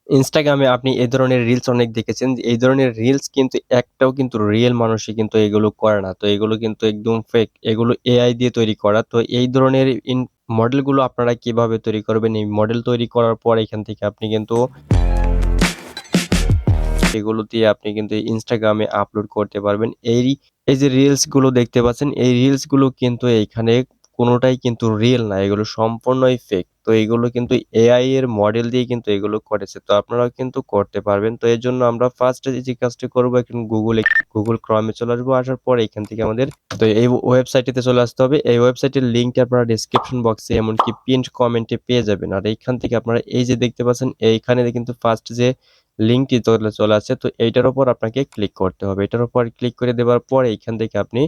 ইনস্টাগ্রামে আপনি এই ধরনের রিলস অনেক দেখেছেন। যে এই ধরনের রিলস কিন্তু একটাও কিন্তু রিয়েল মানুষই কিন্তু এগুলো করে না। তো এগুলো কিন্তু একদম ফেক। এগুলো এআই দিয়ে তৈরি করা। তো এই ধরনের মডেলগুলো আপনারা কিভাবে তৈরি করবেন? এই মডেল তৈরি করার পর এখান থেকে আপনি কিন্তু এগুলো দিয়ে আপনি কিন্তু Instagram এ আপলোড করতে পারবেন। এই যে রিলস গুলো দেখতে পাচ্ছেন, এই রিলস গুলো কিন্তু এইখানে কোনটাই কিন্তু রিয়েল না। এগুলো সম্পূর্ণই ফেক। তো এগুলো কিন্তু এআই এর মডেল দিয়ে কিন্তু এগুলো করেছে। তো আপনারাও কিন্তু করতে পারবেন। তো এর জন্য আমরা ফার্স্ট এ যে কাজটি করব এখন Google Chrome এ চলে আসবো। আসার পর এখান থেকে আমাদের তো এই ওয়েবসাইটটিতে চলে আসতে হবে। এই ওয়েবসাইটের লিংকটা আপনারা ডেসক্রিপশন বক্সে এমনকি পিন্ড কমেন্টে পেয়ে যাবেন। আর এইখান থেকে আপনারা এই যে দেখতে পাচ্ছেন এইখানে কিন্তু ফার্স্ট যে লিঙ্কটি চলে আসছে। তো এইটার উপর আপনাকে ক্লিক করতে হবে। এটার উপর ক্লিক করে দেওয়ার পর এইখান থেকে আপনি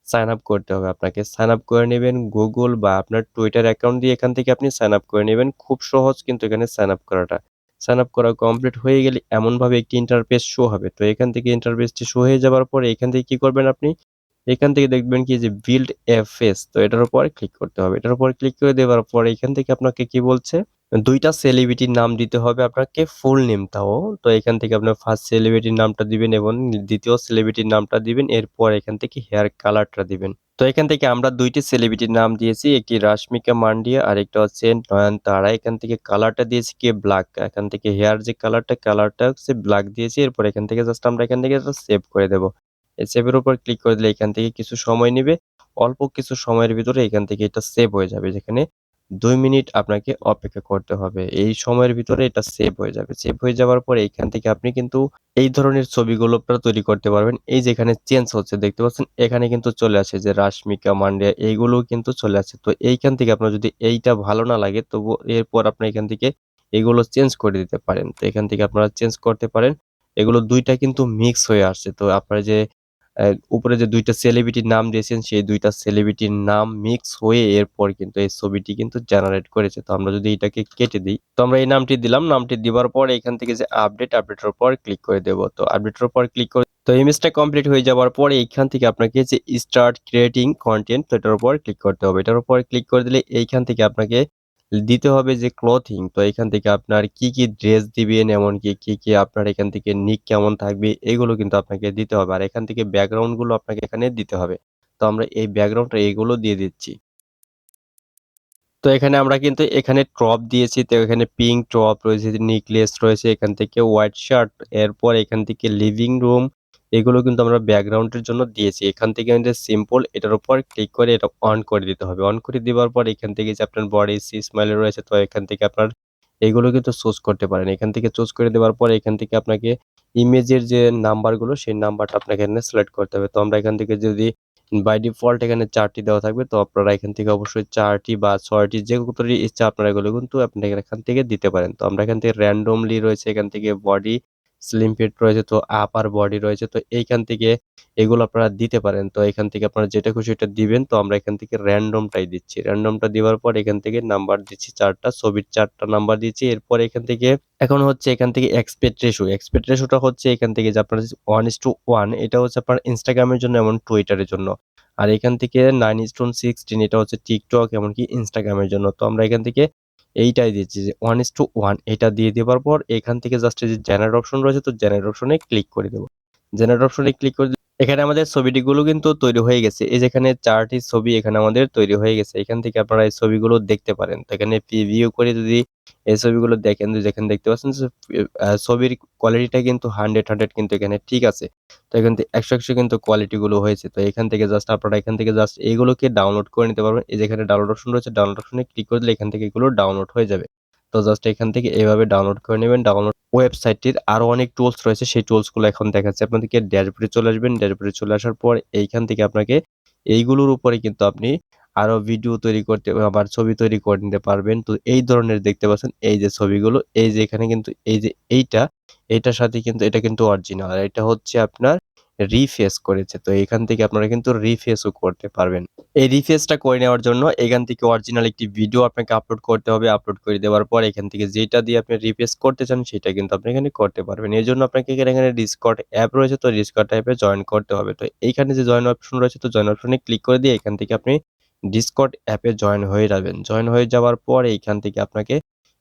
সাইন আপ করতে হবে আপনাকে। সাইন আপ করে নিবেন Google বা আপনার Twitter অ্যাকাউন্ট দিয়ে এখান থেকে আপনি সাইন আপ করে নিবেন। খুব সহজ কিন্তু এখানে সাইন আপ করাটা। সাইন আপ করা কমপ্লিট হয়ে গেলে এমনভাবে একটি ইন্টারফেস শো হবে। তো এখান থেকে ইন্টারফেসটি শো হয়ে যাওয়ার পরে এখান থেকে কি করবেন আপনি? এখান থেকে দেখবেন কি যে বিল্ড এ ফেস তো এটার উপর ক্লিক করতে হবে। এটার উপর ক্লিক করে দেওয়ার পরে এখান থেকে আপনাকে কি বলছে? ২ টা সেলিব্রিটির নাম দিতে হবে আপনাকে ফুল নেমটাও। তো এখান থেকে আপনার ফার্স্ট সেলিব্রিটির নামটা দিবেন এবং ২য় সেলিব্রিটির নামটা দিবেন। এরপর এখান থেকে হেয়ার কালারটা দিবেন। তো এখান থেকে আমরা ২ টি সেলিব্রিটির নাম দিয়েছি। একটি রাশমিকা মান্ডিয়া আরেকটা হচ্ছে নয়নতারা। এখান থেকে কালারটা দিয়েছি কি ব্লাক। এখান থেকে হেয়ার যে কালারটা হচ্ছে ব্লাক দিয়েছি। এরপর এখান থেকে জাস্ট আমরা এখান থেকে এটা সেভ করে দেব। এই সেভের উপর ক্লিক করে দিলে এখান থেকে কিছু সময় নিবে। অল্প কিছু সময়ের ভিতরে এখান থেকে এটা সেভ হয়ে যাবে। যেখানে ২ মিনিট আপনাকে অপেক্ষা করতে হবে। এই সময়ের ভিতরে এটা সেভ হয়ে যাবে। সেভ হয়ে যাওয়ার পরে এইখান থেকে আপনি কিন্তু এই ধরনের ছবিগুলো আপনারা তৈরি করতে পারবেন। এই যে এখানে চেঞ্জ হচ্ছে দেখতে পাচ্ছেন? এখানে কিন্তু চলে আসে যে রাশমিকা মান্ডিয়া এইগুলোও কিন্তু চলে আসে। তো এইখান থেকে আপনার যদি এইটা ভালো না লাগে তবুও এরপর আপনার এখান থেকে এগুলো চেঞ্জ করে দিতে পারেন। তো এখান থেকে আপনারা চেঞ্জ করতে পারেন। এগুলো ২ টা কিন্তু মিক্স হয়ে আসছে। তো আপনারা যে উপরে যে ২ টা সেলিব্রিটির নাম দিয়েছেন, সেই ২ টা সেলিব্রিটির নাম মিক্স হয়ে এরপর কিন্তু এই ছবিটি কিন্তু জেনারেট করেছে। তো আমরা যদি এটাকে কেটে দেই, তো আমরা এই নামটি দিলাম। নামটি দিবার পর এখান থেকে যে আপডেটের উপর ক্লিক করে দেব। তো আপডেটের উপর ক্লিক করে তো ইমেজটা কমপ্লিট হয়ে যাওয়ার পরে এইখান থেকে আপনাকে যে স্টার্ট ক্রিয়েটিং কনটেন্ট তো এটার উপর ক্লিক করতে হবে। এটার উপর ক্লিক করে দিলে এইখান থেকে আপনাকে দিতে হবে যে ক্লথিং। তো এখান থেকে আপনার কি ড্রেস দিবেন, এমনকি কি আপনার এখান থেকে নিক কেমন থাকবে এগুলো কিন্তু আপনাকে দিতে হবে। আর এখান থেকে ব্যাকগ্রাউন্ড গুলো আপনাকে এখানে দিতে হবে। তো আমরা এই ব্যাকগ্রাউন্ডটা এগুলো দিয়ে দিচ্ছি। তো এখানে আমরা কিন্তু এখানে টপ দিয়েছি। তো এখানে পিঙ্ক টপ রয়েছে, নেকলেস রয়েছে, এখান থেকে হোয়াইট শার্ট, এরপর এখান থেকে লিভিং রুম এগুলো কিন্তু আমরা ব্যাকগ্রাউন্ডের জন্য দিয়েছি। এখান থেকে আমাদের সিম্পল এটার উপর ক্লিক করে এটা অন করে দিতে হবে। অন করে দেওয়ার পর এখান থেকে যে আপনার বডি স্মাইলি রয়েছে তো এখান থেকে আপনার এগুলো কিন্তু চুজ করতে পারেন। এখান থেকে চুজ করে দেওয়ার পর এখান থেকে আপনাকে ইমেজের যে নাম্বারগুলো সেই নাম্বারটা আপনাকে এখানে সিলেক্ট করতে হবে। তো আমরা এখান থেকে যদি বাই ডিফল্ট এখানে ৪ টি দেওয়া থাকবে। তো আপনারা এখান থেকে অবশ্যই ৪ টি বা ৬ টি যে কতটি ইচ্ছা আপনারা এগুলো কিন্তু আপনারা এখান থেকে দিতে পারেন। তো আমরা এখান থেকে randomly রয়েছে, এখান থেকে বডি স্লিম ফিট রয়েছে, তো আপার বডি রয়েছে। তো এইখান থেকে এগুলো আপনারা দিতে পারেন। তো এখান থেকে আপনারা যেটা খুশি ওটা দিবেন। তো আমরা এখান থেকে র‍্যান্ডমটাই দিচ্ছি। র‍্যান্ডমটা দেওয়ার পর এখান থেকে নাম্বার দিচ্ছি ৪ টা, ছবির ৪ টা নাম্বার দিচ্ছি। এরপর এখান থেকে এখন হচ্ছে এখান থেকে এক্সপেক্ট রেশিও। এক্সপেক্ট রেশিওটা হচ্ছে এখান থেকে যে আপনার 1:1 এটা হচ্ছে আপনার Instagram এর জন্য এবং Twitter এর জন্য। আর এখান থেকে 9:16 এটা হচ্ছে TikTok এমনকি Instagram এর জন্য। তো আমরা এখান থেকে এইটাই দিচ্ছি যে 1:1 এটা দিয়ে দেওয়ার পর এখান থেকে জাস্ট এই যে জেনারেট অপশন রয়েছে তো জেনারেট অপশনে ক্লিক করে দেব। জেনারেট অপশনে ক্লিক করে এখানে আমাদের ছবিটিগুলো কিন্তু তৈরি হয়ে গেছে। এই যে এখানে ৪ টি ছবি এখানে আমাদের তৈরি হয়ে গেছে। এখান থেকে আপনারা এই ছবিগুলো দেখতে পারেন। তো এখানে প্রিভিউ করে যদি এই ছবিগুলো দেখেন, যেখানে দেখতে পাচ্ছেন যে ছবির কোয়ালিটিটা কিন্তু 100 কিন্তু এখানে ঠিক আছে। তো এখান থেকে ১০০ কিন্তু কোয়ালিটি গুলো হয়েছে। তো এখান থেকে জাস্ট আপনারা এখান থেকে জাস্ট এইগুলোকে ডাউনলোড করে নিতে পারবেন। এই যে এখানে ডাউনলোড অপশন রয়েছে, ডাউনলোড অপশনে ক্লিক করে দিলে এখান থেকে এগুলো ডাউনলোড হয়ে যাবে। তো জাস্ট এখান থেকে এভাবে ডাউনলোড করে নিবেন। ডাউনলোড ওয়েবসাইটটির আরো অনেক টুলস রয়েছে। সেই টুলস গুলো এখন দেখাচ্ছি আপনাদেরকে। ড্যাশবোর্ডে চলে আসবেন। ড্যাশবোর্ডে চলে আসার পর এইখান থেকে আপনাকে এইগুলোর উপরে কিন্তু আপনি আরো ভিডিও তৈরি করতে আবার ছবি তৈরি করে নিতে পারবেন। তো এই ধরনের দেখতে পাচ্ছেন এই যে ছবিগুলো, এই যে এখানে কিন্তু এই যে এইটার সাথে কিন্তু এটা কিন্তু অরিজিনাল। আর এটা হচ্ছে আপনার রিফেস করেছে। তো এখান থেকে আপনারা কিন্তু রিফেসও করতে পারবেন। এই রিফেসটা করে নেওয়ার জন্য এখান থেকে অরিজিনাল একটি ভিডিও আপনাকে আপলোড করতে হবে। আপলোড করে দেওয়ার পর এখান থেকে যেটা দিয়ে আপনি রিফেস করতে চান সেটা কিন্তু আপনি এখানে করতে পারবেন। এজন্য আপনাকে এখানে Discord অ্যাপ রয়েছে, তো Discord অ্যাপে জয়েন করতে হবে। তো এইখানে যে জয়েন অপশন রয়েছে তো জয়েন অপশনে ক্লিক করে দিয়ে এখান থেকে আপনি Discord অ্যাপে জয়েন হয়ে যাবেন। জয়েন হয়ে যাওয়ার পর এইখান থেকে আপনাকে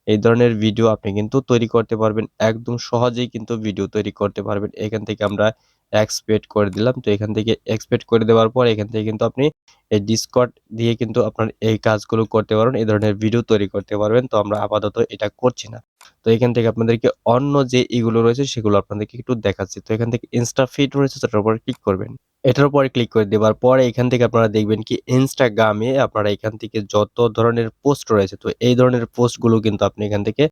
এই ধরনের ভিডিও আপনি কিন্তু তৈরি করতে পারবেন। একদম সহজেই কিন্তু ভিডিও তৈরি করতে পারবেন। এখান থেকে আমরা এক্সপোর্ট করে দিলাম। তো এখান থেকে এক্সপোর্ট করে দেওয়ার পর এখান থেকে কিন্তু আপনি এই Discord দিয়ে কিন্তু আপনার এই কাজগুলো করতে পারবেন। এই ধরনের ভিডিও তৈরি করতে পারবেন। তো আমরা আপাতত এটা করছি না। তো এখান থেকে আপনাদেরকে অন্য যে এগুলো রয়েছে সেগুলো আপনাদেরকে একটু দেখাচ্ছি। তো এখান থেকে ইনস্টা ফিড রয়েছে সেটার উপর ক্লিক করবেন। এটার উপরে ক্লিক করে দেওয়ার পরে এখান থেকে আপনারা দেখবেন কি Instagram এ আপনারা এখান থেকে যত ধরনের পোস্ট রয়েছে তো এই ধরনের পোস্টগুলো কিন্তু আপনি এখান থেকে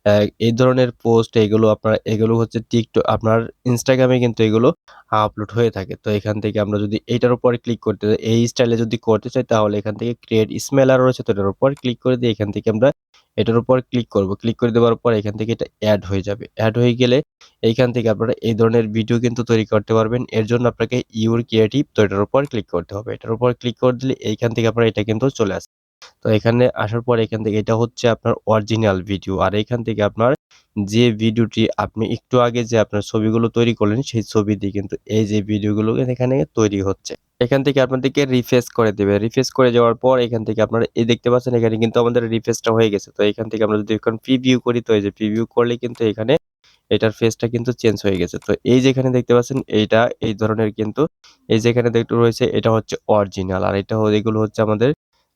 অ্যা এই ধরনের পোস্ট এগুলো হচ্ছে আপনার Instagram এ কিন্তু এগুলো আপলোড হয়ে থাকে। তো এখান থেকে আমরা যদি এইটার উপরে ক্লিক করতে যাই, এই স্টাইলে যদি করতে চাই তাহলে এখান থেকে ক্রিয়েট স্মেলার রয়েছে তো এটার উপর ক্লিক করে দিয়ে এখান থেকে আমরা এটার উপর ক্লিক করব। ক্লিক করে দেওয়ার পর এখান থেকে এটা এড হয়ে যাবে। এড হয়ে গেলে এইখান থেকে আপনারা এই ধরনের ভিডিও কিন্তু তৈরি করতে পারবেন। এর জন্য আপনাকে ইউর ক্রিয়েটিভ তো এটার উপর ক্লিক করতে হবে। এটার উপর ক্লিক করে দিলে এইখান থেকে আপনার এটা কিন্তু চলে আসে। তো এখানে আসার পর এখান থেকে এটা হচ্ছে আপনার অরিজিনাল ভিডিও। আর এখান থেকে আপনার যে ভিডিওটি আপনি একটু আগে যে আপনার ছবিগুলো তৈরি করলেন সেই ছবি দিয়ে কিন্তু এই যে ভিডিওগুলো এখানে তৈরি হচ্ছে। এখান থেকে আপনাদেরকে রিফ্রেশ করে দেবে। রিফ্রেশ করে যাওয়ার পর এখান থেকে আপনারা এই দেখতে পাচ্ছেন এখানে কিন্তু আমাদের রিফ্রেশটা হয়ে গেছে। তো এখান থেকে আমরা যদি এখন প্রিভিউ করি তো এই যে প্রিভিউ করলে কিন্তু এখানে এটার ফেসটা কিন্তু চেঞ্জ হয়ে গেছে। তো এই যেখানে দেখতে পাচ্ছেন এইটা এই ধরনের কিন্তু এই যেখানে দেখতে রয়েছে এটা হচ্ছে অরিজিনাল আর এগুলো হচ্ছে আমাদের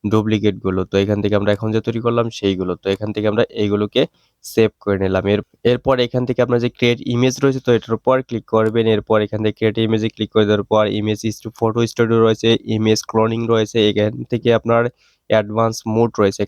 ডুপ্লিকেট গুলো। তো এখান থেকে আমরা এখন যে তৈরি করলাম সেইগুলো। তো এখান থেকে আমরা এইগুলোকে সেভ করে নিলাম। এরপর এখান থেকে আপনার যে ক্রিয়েট ইমেজ রয়েছে তো এটার উপর ক্লিক করবেন। এরপর এখান থেকে ক্রিয়েট ইমেজে ক্লিক করে দেওয়ার পর ফটো স্টুডিও রয়েছে, ইমেজ ক্লোনিং রয়েছে। এখান থেকে আপনার অ্যাডভান্স মোড রয়েছে।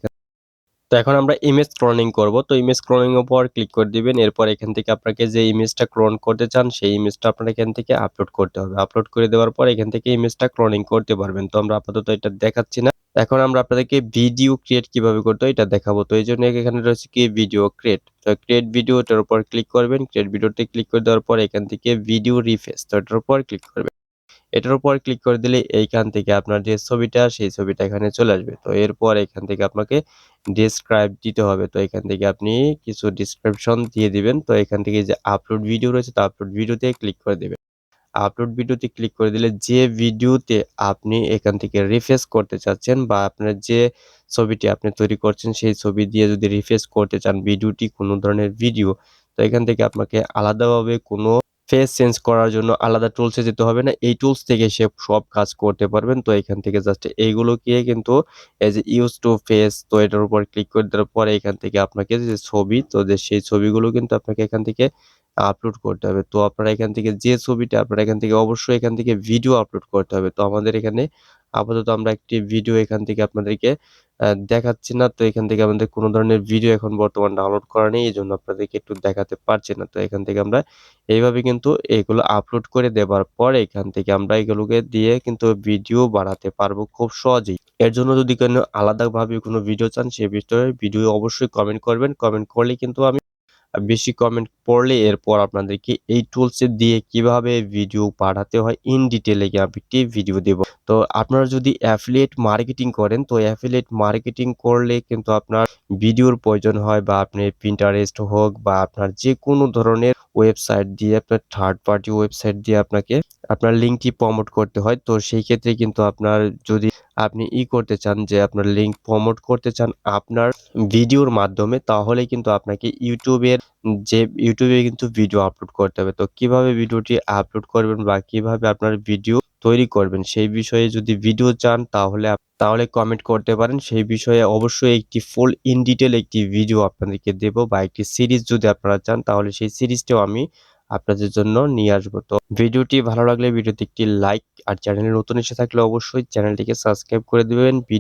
তো এখন আমরা ইমেজ ক্লোনিং করব। তো ইমেজ ক্লোনিং এর উপর ক্লিক করে দিবেন। এরপর এখান থেকে আপনাকে যে ইমেজটা ক্লোন করতে চান সেই ইমেজটা আপনার এখান থেকে আপলোড করতে হবে। আপলোড করে দেওয়ার পর এখান থেকে ইমেজটা ক্লোনিং করতে পারবেন। তো আমরা আপাতত এটা দেখাচ্ছি না। এখন আমরা আপনাদেরকে ভিডিও ক্রিয়েট কিভাবে করতে হয় এটা দেখাবো। তো এইজন্য এখানে রয়েছে কি ভিডিও ক্রিয়েট। তো ক্রিয়েট ভিডিও এটার উপর ক্লিক করবেন। ক্রিয়েট ভিডিওতে ক্লিক করে দেওয়ার পর এখান থেকে ভিডিও রিফ্রেশ তো এটার উপর ক্লিক করবেন। এটার উপর ক্লিক করে দিলে এইখান থেকে আপনার যে ছবিটা সেই ছবিটা এখানে চলে আসবে। তো এরপর এখান থেকে আপনাকে ডেসক্রাইব দিতে হবে। তো এখান থেকে আপনি কিছু ডেসক্রিপশন দিয়ে দিবেন। তো এখান থেকে যে আপলোড ভিডিও রয়েছে তো আপলোড ভিডিওতে ক্লিক করে দিবেন। আপলোড ভিডিওতে ক্লিক করে দিলে যে ভিডিওতে আপনি এখান থেকে রিফ্রেশ করতে চাচ্ছেন বা আপনার যে ছবিটি আপনি তৈরি করছেন সেই ছবি দিয়ে যদি রিফ্রেশ করতে চান ভিডিওটি কোনো ধরনের ভিডিও তো এখান থেকে আপনাকে আলাদাভাবে কোনো ফেস চেঞ্জ করার জন্য আলাদা টুলসে যেতে হবে না। এই টুলস থেকে সব কাজ করতে পারবেন। তো এখান থেকে জাস্ট এইগুলোকে কিন্তু এই যে ইউজ টু ফেস তো এটার উপর ক্লিক করে দেওয়ার পরে এখান থেকে আপনাকে যে ছবি তো যে সেই ছবিগুলো কিন্তু আপনাকে এখান থেকে আপলোড করতে হবে। তো আপনারা এখান থেকে যে ছবিটা আপনারা এখান থেকে অবশ্যই এখান থেকে ভিডিও আপলোড করতে হবে। তো আমাদের এখানে আপাতত আমরা একটি ভিডিও এখান থেকে আপনাদেরকে দেখাচ্ছি না। তো এখান থেকে আমাদের কোনো ধরনের ভিডিও এখন বর্তমান ডাউনলোড করা নেই। এজন্য আপনাদেরকে একটু দেখাতে পারছি না। তো এখান থেকে আমরা এইভাবে কিন্তু এগুলো আপলোড করে দেবার পর এখান থেকে আমরা এগুলোকে দিয়ে কিন্তু ভিডিও বানাতে পারবো খুব সহজেই। এর জন্য যদি কোনো আলাদাভাবে কোনো ভিডিও চান সে বিষয়ে ভিডিও অবশ্যই কমেন্ট করবেন। কমেন্ট করলে কিন্তু আমি বেশি কমেন্ট পড়লে এরপর আপনাদেরকে এই টুলসে দিয়ে কিভাবে ভিডিও পাঠাতে হয় ইন ডিটেইলে আমি একটি ভিডিও দেব। তো আপনারা যদি অ্যাফিলিয়েট মার্কেটিং করেন তো অ্যাফিলিয়েট মার্কেটিং করলে কিন্তু আপনার ভিডিওর প্রয়োজন হয় বা আপনি Pinterest হোক বা আপনার যেকোনো ধরনের ওয়েবসাইট দিয়ে আপনার থার্ড পার্টি ওয়েবসাইট দিয়ে আপনাকে আপনার লিঙ্কটি প্রমোট করতে হয়। তো সেই ক্ষেত্রে কিন্তু আপনার যদি আপনি করতে চান যে আপনার লিঙ্ক প্রমোট করতে চান আপনার ভিডিওর মাধ্যমে তাহলে কিন্তু আপনাকে YouTube এ কিন্তু ভিডিও আপলোড করতে হবে। তো কিভাবে ভিডিওটি আপলোড করবেন বা কিভাবে আপনার ভিডিও তৈরি করবেন সেই বিষয়ে যদি ভিডিও চান তাহলে কমেন্ট করতে পারেন। সেই বিষয়ে অবশ্যই একটি ফুল ইন ডিটেইল একটি ভিডিও আপনাদেরকে দেব বা একটি সিরিজ যদি আপনারা চান তাহলে সেই সিরিজটাও আমি আপনাদের জন্য নিয়ে আসবো। তো ভিডিওটি ভালো লাগলে ভিডিওতে একটি লাইক আর চ্যানেলে নতুন এসে থাকলে অবশ্যই চ্যানেলটিকে সাবস্ক্রাইব করে দিবেন।